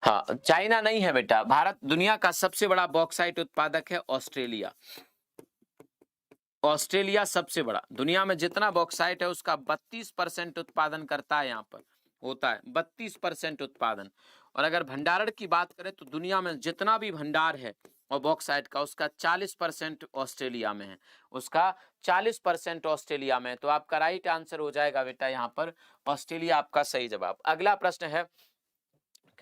हाँ, चाइना नहीं है बेटा। भारत दुनिया का सबसे बड़ा बॉक्साइट उत्पादक है ऑस्ट्रेलिया। ऑस्ट्रेलिया सबसे बड़ा, दुनिया में जितना बॉक्साइट है उसका 32% उत्पादन करता है, यहाँ पर होता है 32% उत्पादन। और अगर भंडारण की बात करें तो दुनिया में जितना भी भंडार है और बॉक्साइट का, उसका 40% ऑस्ट्रेलिया में है, उसका 40% ऑस्ट्रेलिया में है। तो आपका राइट आंसर हो जाएगा बेटा यहाँ पर ऑस्ट्रेलिया, आपका सही जवाब। अगला प्रश्न है,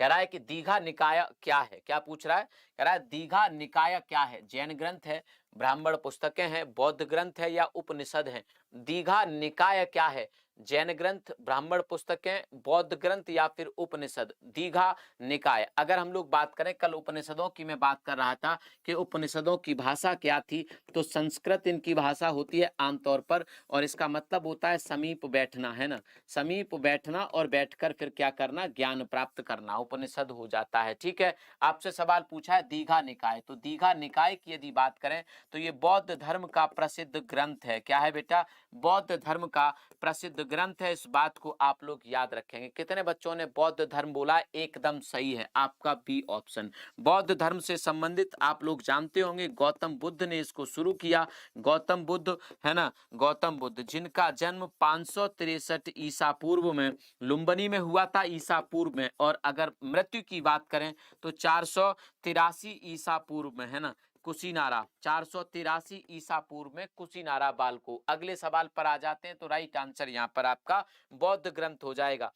कह रहा है कि दीघा निकाय क्या है। क्या पूछ रहा है? कह रहा है दीघा निकाय क्या है? जैन ग्रंथ है, ब्राह्मण पुस्तकें हैं, बौद्ध ग्रंथ है या उपनिषद है? दीघा निकाय क्या है? जैन ग्रंथ, ब्राह्मण पुस्तकें, बौद्ध ग्रंथ या फिर उपनिषद? दीघा निकाय। अगर हम लोग बात करें, कल उपनिषदों की मैं बात कर रहा था कि उपनिषदों की भाषा क्या थी, तो संस्कृत इनकी भाषा होती है आमतौर पर, और इसका मतलब होता है समीप बैठना, है ना, समीप बैठना और बैठकर फिर क्या करना, ज्ञान प्राप्त करना, उपनिषद हो जाता है। ठीक है, आपसे सवाल पूछा है दीघा निकाय, तो दीघा निकाय की यदि बात करें तो ये बौद्ध धर्म का प्रसिद्ध ग्रंथ है। क्या है बेटा? बौद्ध धर्म का प्रसिद्ध ग्रंथ है। इस बात को आप लोग याद रखेंगे। कितने बच्चों ने बौद्ध धर्म बोला? एकदम सही है आपका बी ऑप्शन। बौद्ध धर्म से संबंधित आप लोग जानते होंगे, गौतम बुद्ध ने इसको शुरू किया। गौतम बुद्ध, है ना, गौतम बुद्ध जिनका जन्म 563 ईसा पूर्व में लुम्बिनी में हुआ था, ईसा पूर्व में, और अगर मृत्यु की बात करें तो 483 ईसा पूर्व में, है ना, कुशीनारा, 483 ईसा पूर्व में कुशीनारा बाल को। अगले सवाल पर आ जाते हैं, तो राइट आंसर यहाँ पर आपका बौद्ध ग्रंथ हो जाएगा।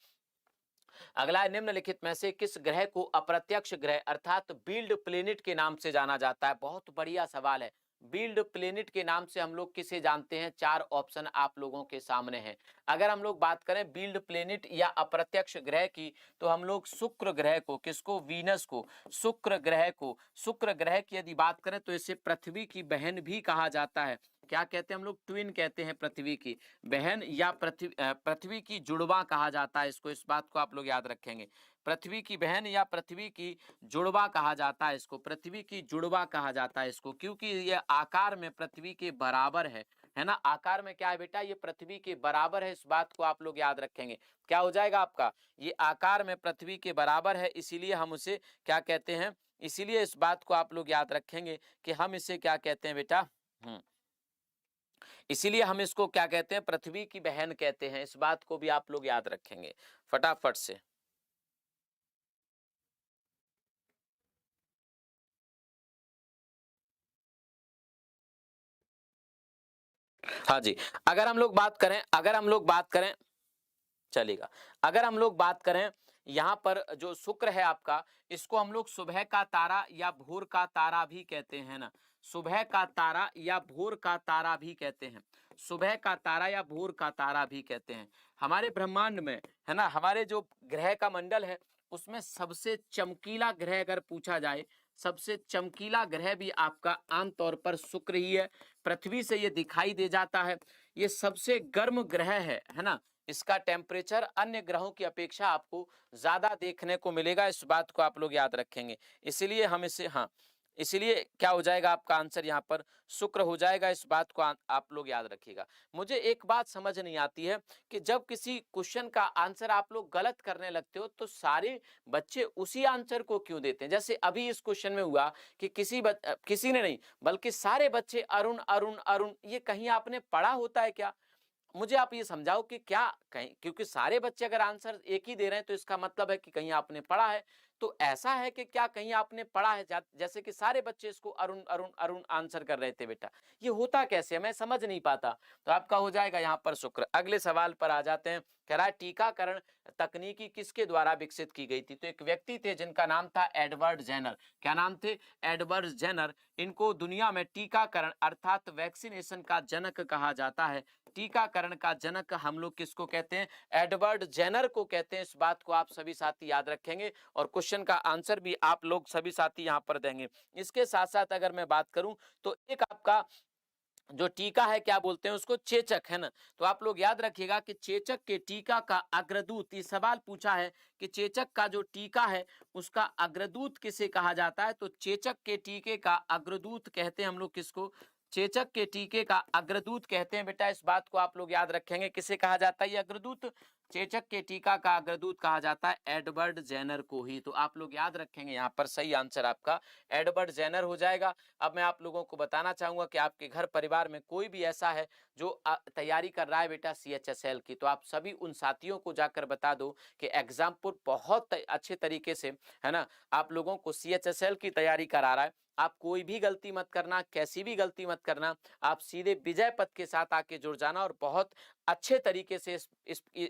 अगला है, निम्नलिखित में से किस ग्रह को अप्रत्यक्ष ग्रह अर्थात बील्ड प्लेनेट के नाम से जाना जाता है? बहुत बढ़िया सवाल है। बील्ड प्लेनेट के नाम से हम लोग किसे जानते हैं? 4 ऑप्शन आप लोगों के सामने हैं। अगर हम लोग बात करें बील्ड प्लेनेट या अप्रत्यक्ष ग्रह की, तो हम लोग शुक्र ग्रह को, किसको? वीनस को, शुक्र ग्रह को, शुक्र ग्रह की यदि बात करें तो इसे पृथ्वी की बहन भी कहा जाता है। क्या कहते हैं हम लोग? ट्विन कहते हैं, पृथ्वी की बहन या पृथ्वी की जुड़वा कहा जाता है इसको। इस बात को आप लोग याद रखेंगे, पृथ्वी की बहन या पृथ्वी की जुड़वा कहा जाता है इसको, पृथ्वी की जुड़वा कहा जाता है इसको, क्योंकि ये आकार में पृथ्वी के बराबर है ना। आकार में क्या है बेटा? ये पृथ्वी के बराबर है। इस बात को आप लोग याद रखेंगे। क्या हो जाएगा आपका? ये आकार में पृथ्वी के बराबर है, इसीलिए हम उसे क्या कहते हैं? इसीलिए इस बात को आप लोग याद रखेंगे कि हम इसे क्या कहते हैं बेटा? इसीलिए हम इसको क्या कहते हैं? पृथ्वी की बहन कहते हैं। इस बात को भी आप लोग याद रखेंगे फटाफट से। हाँ जी, अगर हम लोग बात करें चलेगा। अगर हम लोग बात करें यहाँ पर जो शुक्र है आपका, इसको हम लोग सुबह का तारा या भोर का तारा भी कहते हैं ना, सुबह का तारा या भोर का तारा भी कहते हैं, सुबह का तारा या भोर का तारा भी कहते हैं। हमारे ब्रह्मांड में, है ना, हमारे जो ग्रह का मंडल है उसमें सबसे चमकीला ग्रह अगर पूछा जाए, सबसे चमकीला ग्रह भी आपका आमतौर पर शुक्र ही है। पृथ्वी से ये दिखाई दे जाता है, ये सबसे गर्म ग्रह है ना। इसका टेम्परेचर अन्य ग्रहों की अपेक्षा आपको ज्यादा देखने को मिलेगा। इस बात को आप लोग याद रखेंगे। इसीलिए हम इसे, हाँ, इसीलिए क्या हो जाएगा आपका आंसर यहाँ पर? शुक्र हो जाएगा। इस बात को आप लोग याद रखिएगा। मुझे एक बात समझ नहीं आती है कि जब किसी क्वेश्चन का आंसर आप लोग गलत करने लगते हो तो सारे बच्चे उसी आंसर को क्यों देते हैं? जैसे अभी इस क्वेश्चन में हुआ कि किसी ने नहीं बल्कि सारे बच्चे अरुण अरुण अरुण, ये कहीं आपने पढ़ा होता है क्या? मुझे आप ये समझाओ कि क्या कहीं, क्योंकि सारे बच्चे अगर आंसर एक ही दे रहे हैं तो इसका मतलब है कि कहीं आपने पढ़ा है। तो ऐसा है कि क्या कहीं आपने पढ़ा है जैसे कि सारे बच्चे इसको अरुण अरुण अरुण आंसर कर रहे थे बेटा? ये होता कैसे है, मैं समझ नहीं पाता। तो आपका हो जाएगा यहाँ पर शुक्र। अगले सवाल पर आ जाते हैं। कह रहा है टीकाकरण तकनीकी किसके द्वारा विकसित की गई थी? तो एक व्यक्ति थे जिनका नाम था एडवर्ड जेनर। क्या नाम थे? Edward Jenner. इनको दुनिया में टीकाकरण अर्थात वैक्सीनेशन का जनक कहा जाता है। टीकाकरण का जनक हम लोग किसको कहते हैं? एडवर्ड जेनर को कहते हैं। इस बात को आप सभी साथी याद रखेंगे और क्वेश्चन का आंसर भी आप लोग सभी साथी यहाँ पर देंगे। इसके साथ साथ अगर मैं बात करूं तो एक आपका जो टीका है, क्या बोलते हैं उसको? चेचक, है ना। तो आप लोग याद रखिएगा कि चेचक के टीका का अग्रदूत, ये सवाल पूछा है कि चेचक का जो टीका है उसका अग्रदूत किसे कहा जाता है? तो चेचक के टीके का अग्रदूत कहते हैं हम लोग किसको? चेचक के टीके का अग्रदूत कहते हैं बेटा। इस बात को आप लोग याद रखेंगे। किसे कहा जाता है ये अग्रदूत? चेचक के टीका का अग्रदूत कहा जाता है एडवर्ड जेनर को ही। तो आप लोग याद रखेंगे, यहाँ पर सही आंसर आपका एडवर्ड जेनर हो जाएगा। अब मैं आप लोगों को बताना चाहूंगा कि आपके घर परिवार में कोई भी ऐसा है जो तैयारी कर रहा है बेटा CHSL की, तो आप सभी उन साथियों को जाकर बता दो कि एग्जामपुर बहुत अच्छे तरीके से, है ना, आप लोगों को CHSL की तैयारी करा रहा है। आप कोई भी गलती मत करना, कैसी भी गलती मत करना, आप सीधे विजय पथ के साथ आके जुड़ जाना और बहुत अच्छे तरीके से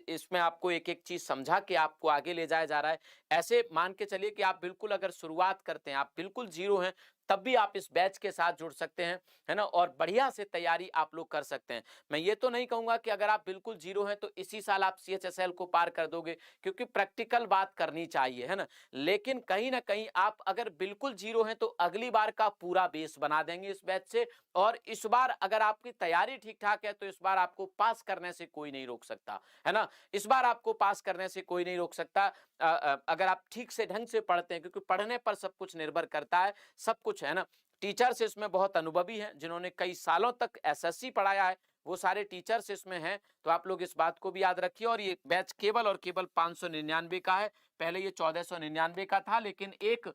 इसमें आपको एक एक चीज समझा के आपको आगे ले जाया जा रहा है। ऐसे मान के चलिए कि आप बिल्कुल अगर शुरुआत करते हैं, आप बिल्कुल जीरो हैं, तब भी आप इस बैच के साथ जुड़ सकते हैं, है ना, और बढ़िया से तैयारी आप लोग कर सकते हैं। मैं ये तो नहीं कहूंगा कि अगर आप बिल्कुल जीरो हैं तो इसी साल आप CHSL को पार कर दोगे, क्योंकि प्रैक्टिकल बात करनी चाहिए, है ना। लेकिन कहीं ना कहीं आप अगर बिल्कुल जीरो हैं तो अगली बार का पूरा बेस बना देंगे इस बैच से, और इस बार अगर आपकी तैयारी ठीक ठाक है तो इस बार आपको पास करने से कोई नहीं रोक सकता, है ना। इस बार आपको पास करने से कोई नहीं रोक सकता अगर आप ठीक से ढंग से पढ़ते हैं, क्योंकि पढ़ने पर सब कुछ निर्भर करता है, सब कुछ, है ना। टीचर्स इसमें बहुत अनुभवी हैं, जिन्होंने कई सालों तक SSC पढ़ाया है, वो सारे टीचर्स इसमें हैं। तो आप लोग इस बात को भी याद रखिए। और ये बैच केवल और केवल 599 का है। पहले ये 1499 का था, लेकिन 1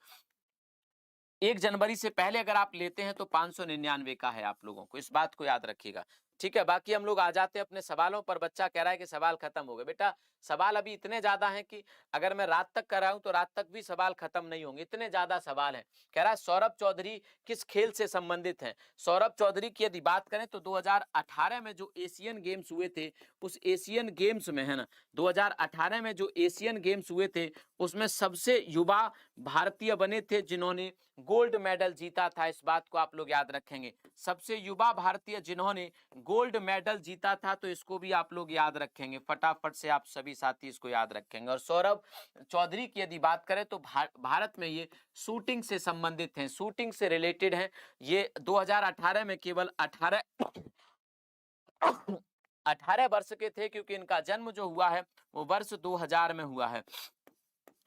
जनवरी से पहले अगर आप लेते हैं तो 599 का है। आप लोगों को इस बात को याद रखिएगा, ठीक है। बाकी हम लोग आ जाते हैं अपने सवालों पर। बच्चा कह रहा है कि सवाल खत्म हो गए। बेटा सवाल अभी इतने ज्यादा हैं कि अगर मैं रात तक कर रहा हूं तो रात तक भी सवाल खत्म नहीं होंगे, इतने ज्यादा सवाल हैं। कह रहा है सौरभ चौधरी किस खेल से संबंधित हैं। सौरभ चौधरी की यदि बात करें तो 2018 में जो एशियन गेम्स हुए थे, उस एशियन गेम्स में, है ना, 2018 में जो एशियन गेम्स हुए थे उसमें सबसे युवा भारतीय बने थे जिन्होंने गोल्ड मेडल जीता था। इस बात को आप लोग याद रखेंगे, सबसे युवा भारतीय जिन्होंने गोल्ड मेडल जीता था। तो इसको भी आप लोग याद रखेंगे, फटाफट से आप सभी साथी इसको याद रखेंगे। और सौरभ चौधरी की यदि बात करें तो भारत में ये शूटिंग से संबंधित हैं, शूटिंग से रिलेटेड हैं। ये 2018 में केवल 18 वर्ष के थे, क्योंकि इनका जन्म जो हुआ है वो वर्ष 2000 में हुआ है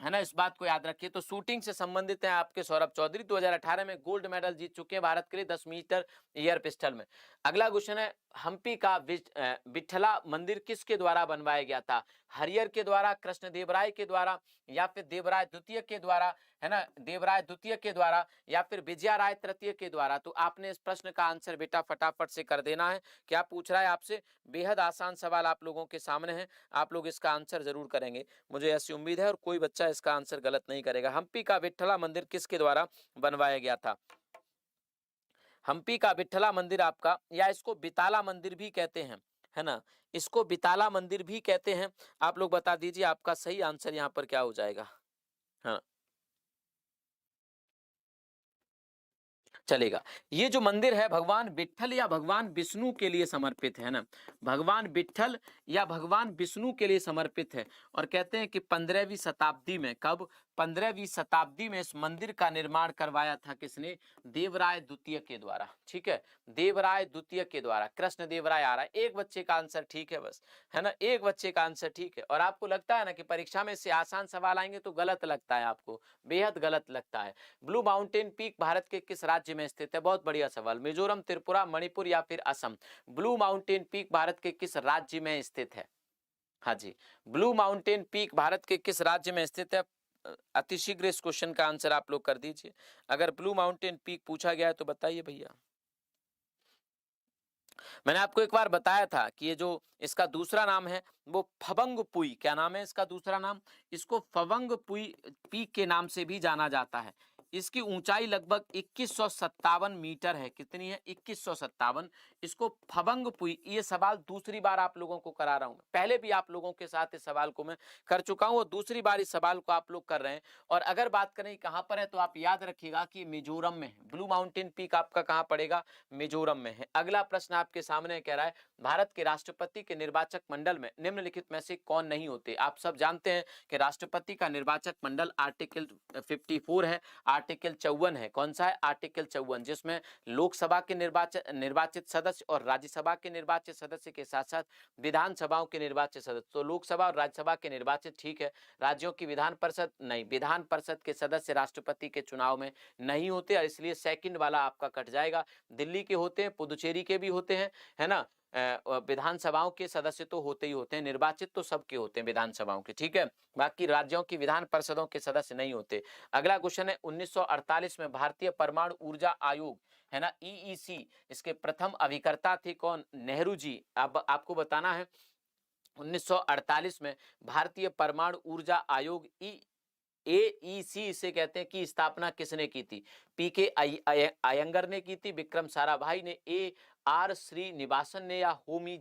ना। इस बात को याद रखिए। तो शूटिंग से संबंधित हैं आपके सौरभ चौधरी, 2018 में गोल्ड मेडल जीत चुके हैं भारत के लिए 10 मीटर एयर पिस्टल में। अगला क्वेश्चन है, हम्पी का विठला मंदिर किसके द्वारा बनवाया गया था। हरियर के द्वारा, कृष्णदेवराय के द्वारा, या फिर देवराय द्वितीय के द्वारा, है ना, देवराय द्वितीय के द्वारा, या फिर विजयाराय तृतीय के द्वारा। तो आपने इस प्रश्न का आंसर बेटा फटाफट से कर देना है। क्या पूछ रहा है आपसे, बेहद आसान सवाल आप लोगों के सामने है, आप लोग इसका आंसर जरूर करेंगे, मुझे ऐसी उम्मीद है, और कोई बच्चा इसका आंसर गलत नहीं करेगा। हम्पी का विठला मंदिर किसके द्वारा बनवाया गया था। हम्पी का विठला मंदिर आपका, या इसको बिताला मंदिर भी कहते हैं, है ना, इसको बिताला मंदिर भी कहते हैं। आप लोग बता दीजिए आपका सही आंसर यहाँ पर क्या हो जाएगा। हाँ चलेगा। ये जो मंदिर है भगवान विट्ठल या भगवान विष्णु के लिए समर्पित है ना, भगवान विट्ठल या भगवान विष्णु के लिए समर्पित है। और कहते हैं कि 15वीं शताब्दी में, कब, 15वीं शताब्दी में इस मंदिर का निर्माण करवाया था किसने, देवराय द्वितीय के द्वारा। ठीक है, देवराय द्वितीय के द्वारा। कृष्ण देवराय आ रहा है, एक बच्चे का आंसर ठीक है बस, है ना, एक बच्चे का आंसर ठीक है। और आपको लगता है ना कि परीक्षा में से आसान सवाल आएंगे, तो गलत लगता है आपको, बेहद गलत लगता है। ब्लू माउंटेन पीक भारत के किस राज्य में स्थित है। बहुत बढ़िया सवाल, मिजोरम, त्रिपुरा, मणिपुर या फिर Assam. Blue mountain peak Bharat के किस राज्य में स्थित है। हाँ जी, ब्लू माउंटेन पीक भारत के किस राज्य में स्थित है। अतिशीघ्र इस क्वेश्चन का आंसर आप लोग कर दीजिए। अगर ब्लू माउंटेन पीक पूछा गया है तो बताइए भैया। मैंने आपको एक बार बताया था कि ये जो इसका दूसरा नाम है वो फवंग पुई। क्या नाम है इसका दूसरा नाम, इसको फवंग पुई पीक के नाम से भी जाना जाता है। इसकी ऊंचाई लगभग 2157 मीटर है। कितनी है, 2157। इसको फवंग पुई, ये सवाल दूसरी बार आप लोगों को करा रहा हूं, पहले भी आप लोगों के साथ इस सवाल को मैं कर चुका हूं, और दूसरी बार इस सवाल को आप लोग कर रहे हैं। और अगर बात करें कहां पर है, तो आप याद रखिएगा कि मिजोरम में है। ब्लू माउंटेन पीक आपका कहां पड़ेगा, मिजोरम में है। अगला प्रश्न आपके सामने कह रहा है, भारत के राष्ट्रपति के निर्वाचक मंडल में निम्नलिखित में से कौन नहीं होते। आप सब जानते हैं कि राष्ट्रपति का निर्वाचक मंडल आर्टिकल 54 है, आर्टिकल 54 है। कौन सा है, आर्टिकल 54, जिसमें लोकसभा के निर्वाचित सदस्य और राज्यसभा के निर्वाचित सदस्य के साथ साथ विधानसभाओं के निर्वाचित सदस्य। तो लोकसभा और राज्यसभा के निर्वाचित ठीक है, राज्यों की विधान परिषद नहीं, विधान परिषद के सदस्य राष्ट्रपति के चुनाव में नहीं होते, और इसलिए सेकंड वाला आपका कट जाएगा। दिल्ली के होते हैं, पुदुचेरी के भी होते हैं, है ना, विधानसभाओं के सदस्य तो होते ही होते हैं, निर्वाचित तो सबके होते हैं विधानसभाओं के, ठीक है, बाकी राज्यों की विधान परिषदों के सदस्य नहीं होते। अगला क्वेश्चन है 1948 में भारतीय परमाणु ऊर्जा आयोग है ना, ईईसी, इसके प्रथम अभिकर्ता थे कौन? नेहरू जी। अब आपको बताना है 1948 में भारतीय परमाणु ऊर्जा आयोग एईसी इसे कहते हैं, की स्थापना किसने की थी? पीके अयंगर ने की थी, विक्रम साराभाई ने, ए आर श्रीनिवासन ने, या होमी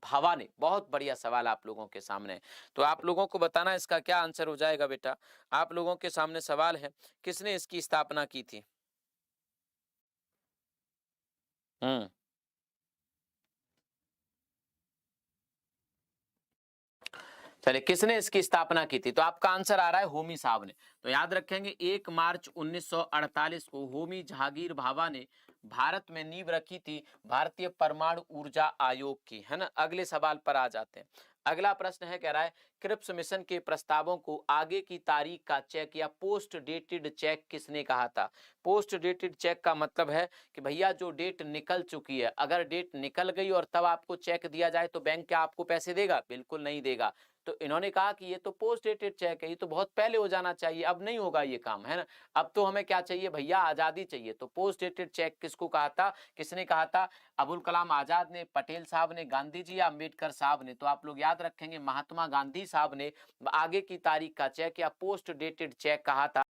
भाभा ने? बहुत बढ़िया सवाल आप लोगों के सामने है। तो आप लोगों को बताना इसका क्या आंसर हो जाएगा बेटा। आप लोगों के सामने सवाल है, किसने इसकी स्थापना की थी? चलिए, किसने इसकी स्थापना की थी? तो आपका आंसर आ रहा है होमी साहब ने। तो याद रखेंगे 1 मार्च 1948 को होमी जहांगीर भाभा ने भारत में नींव रखी थी भारतीय परमाणु ऊर्जा आयोग की, है ना। अगले सवाल पर आ जाते हैं। अगला प्रश्न है, कह रहा है क्रिप्स मिशन के प्रस्तावों को आगे की तारीख का चेक या पोस्ट डेटेड चेक किसने कहा था? पोस्ट डेटेड चेक का मतलब है कि भैया जो डेट निकल चुकी है, अगर डेट निकल गई और तब आपको चेक दिया जाए तो बैंक क्या आपको पैसे देगा? बिल्कुल नहीं देगा। तो इन्होंने कहा कि ये तो पोस्ट डेटेड चेक है, ये तो बहुत पहले हो जाना चाहिए, अब नहीं होगा ये काम, है ना। अब तो हमें क्या चाहिए भैया? आजादी चाहिए। तो पोस्ट डेटेड चेक किसको कहा था, किसने कहा था? अबुल कलाम आजाद ने, पटेल साहब ने, गांधी जी या अम्बेडकर साहब ने? तो आप लोग याद रखेंगे महात्मा गांधी साहब ने आगे की तारीख का चेक या पोस्ट डेटेड चेक कहा था।